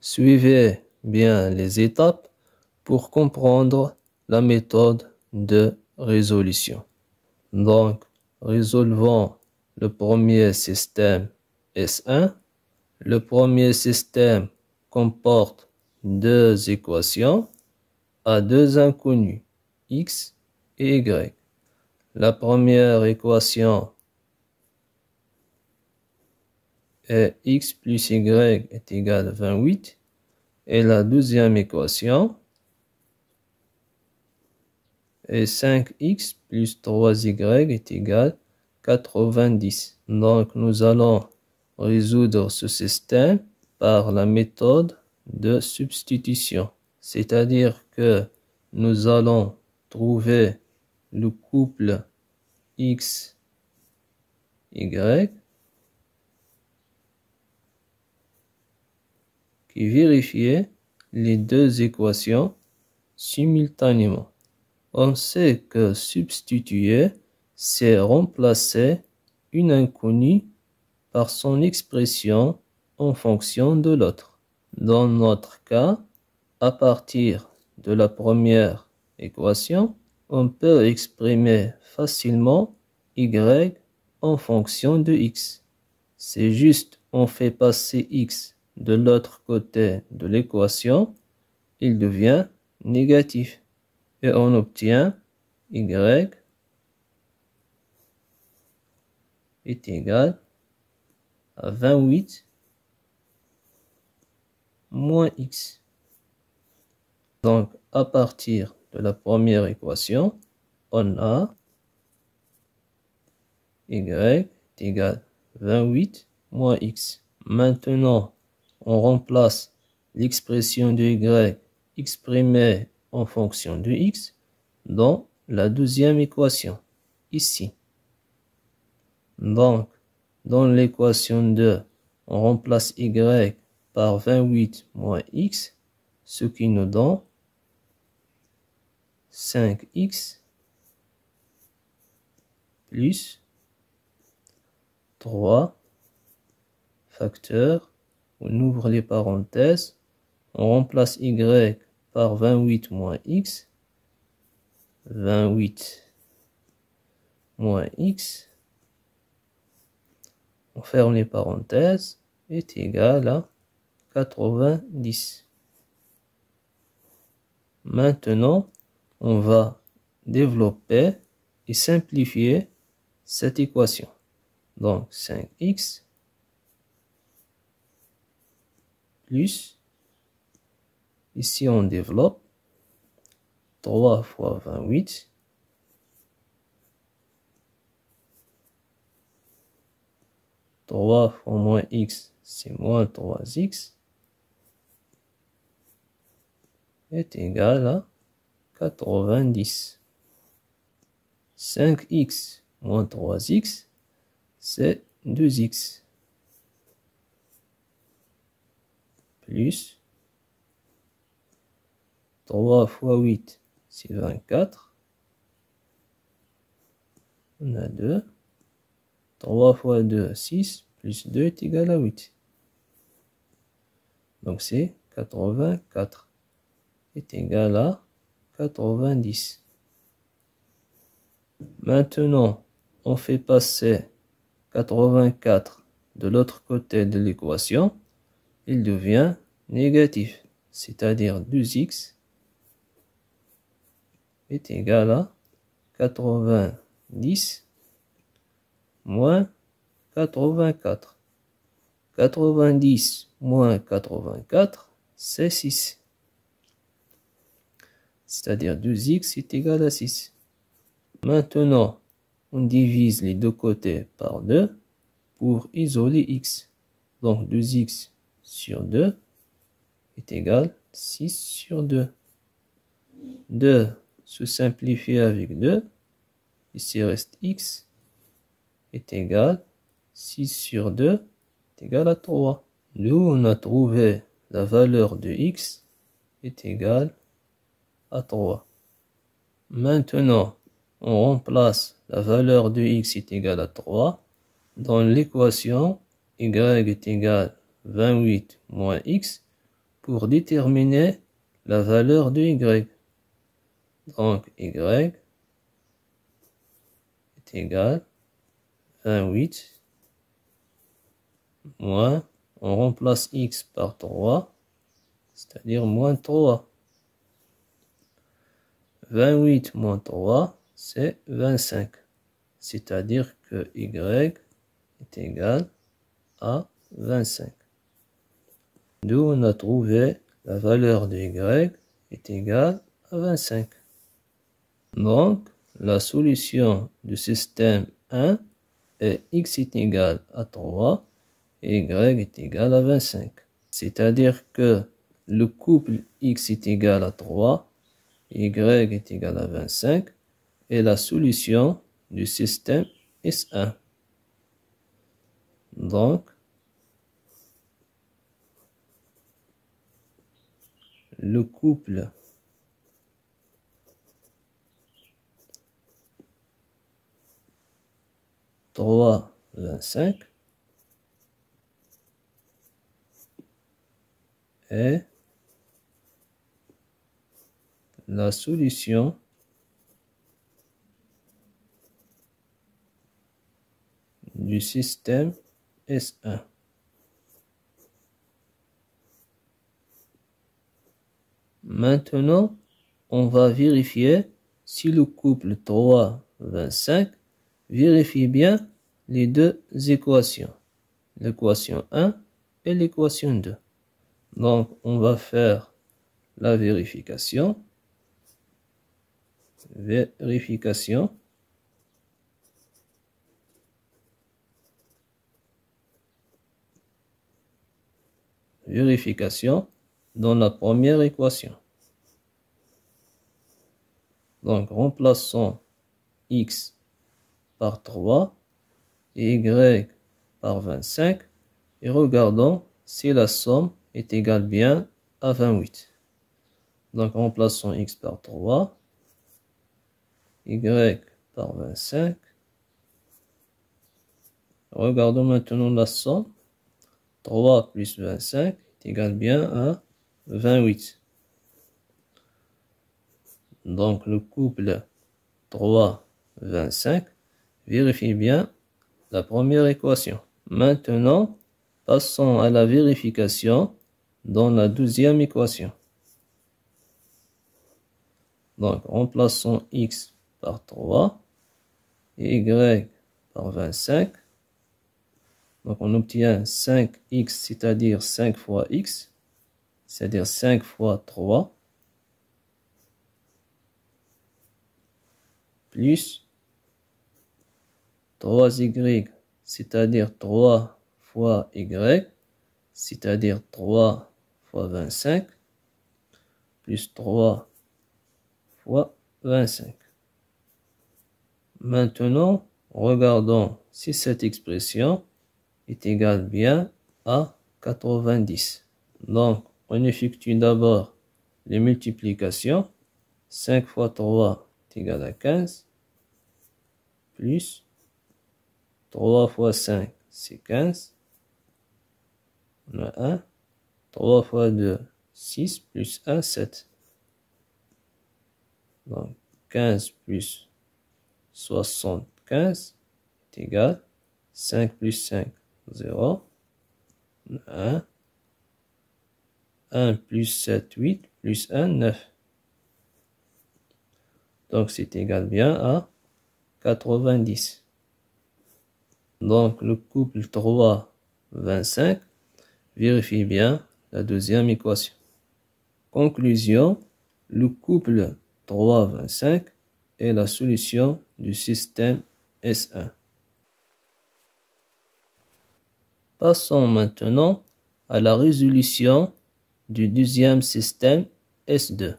Suivez bien les étapes pour comprendre la méthode de résolution. Donc, résolvons le premier système S1. Le premier système comporte deux équations à deux inconnus, x et y. La première équation est x plus y est égal à 28 et la deuxième équation est 5x plus 3y est égal à 90. Donc nous allons résoudre ce système par la méthode de substitution. C'est-à-dire que nous allons trouver le couple x, y qui vérifie les deux équations simultanément. On sait que substituer, c'est remplacer une inconnue par son expression en fonction de l'autre. Dans notre cas, à partir de la première équation, on peut exprimer facilement y en fonction de x. C'est juste on fait passer x de l'autre côté de l'équation, il devient négatif. Et on obtient y est égal à 28 moins x. Donc, à partir de la première équation, on a y est égal à 28 moins x. Maintenant, on remplace l'expression de y exprimée en fonction de x dans la deuxième équation, ici. Donc, dans l'équation 2, on remplace y par 28 moins x, ce qui nous donne 5x plus 3 facteurs, on ouvre les parenthèses, on remplace y par 28 moins x, 28 moins x, on ferme les parenthèses, est égal à 90. Maintenant, on va développer et simplifier cette équation. Donc 5x plus, ici on développe 3 fois 28 3 fois moins x, c'est moins 3x, est égal à 90. 5x moins 3x, c'est 2x. Plus 3 fois 8, c'est 24. On a 2. 3 fois 2, 6, plus 2 est égal à 8. Donc c'est 84 est égal à 90. Maintenant, on fait passer 84 de l'autre côté de l'équation. Il devient négatif, c'est-à-dire 2x est égal à 90 moins 84. 90 moins 84, c'est 6. C'est-à-dire 2x est égal à 6. Maintenant, on divise les deux côtés par 2 pour isoler x. Donc 2x sur 2 est égal à 6 sur 2. 2 se simplifie avec 2. Ici reste x est égal à 6 sur 2 est égal à 3. Nous, on a trouvé la valeur de x est égale à 3. Maintenant, on remplace la valeur de x est égale à 3 dans l'équation y est égal à 28 moins x pour déterminer la valeur de y. Donc y est égal à 28 moins, on remplace x par 3, c'est-à-dire moins 3. 28 moins 3, c'est 25. C'est-à-dire que y est égal à 25. D'où on a trouvé la valeur de y est égale à 25. Donc, la solution du système 1 est x est égal à 3 et y est égal à 25. C'est-à-dire que le couple x est égal à 3, y est égal à 25 est la solution du système S1. Donc, le couple trois 25 est la solution du système S1. Maintenant, on va vérifier si le couple 3, 25 vérifie bien les deux équations, l'équation 1 et l'équation 2. Donc, on va faire la vérification. Vérification. Vérification dans la première équation. Donc, remplaçons x par 3 et y par 25 et regardons si la somme est égale bien à 28. Donc, remplaçons x par 3, y par 25. Regardons maintenant la somme. 3 plus 25 est égal bien à 28. Donc, le couple 3, 25 vérifie bien la première équation. Maintenant, passons à la vérification dans la deuxième équation. Donc, remplaçons x par 3 et y par 25. Donc, on obtient 5x, c'est-à-dire 5 fois x, c'est-à-dire 5 fois 3, plus 3y, c'est-à-dire 3 fois y, c'est-à-dire 3 fois 25, plus 3 fois 25. Maintenant, regardons si cette expression est égale bien à 90. Donc, on effectue d'abord les multiplications. 5 fois 3 est égal à 15, plus 3 fois 5, c'est 15. On a 1. 3 fois 2, 6, plus 1, 7. Donc, 15 plus 75 est égal 5 plus 5, 0. 1. 1 plus 7, 8, plus 1, 9. Donc, c'est égal bien à 90. Donc, le couple 3, 25 vérifie bien la deuxième équation. Conclusion, le couple 3, 25 est la solution du système S1. Passons maintenant à la résolution du deuxième système S2.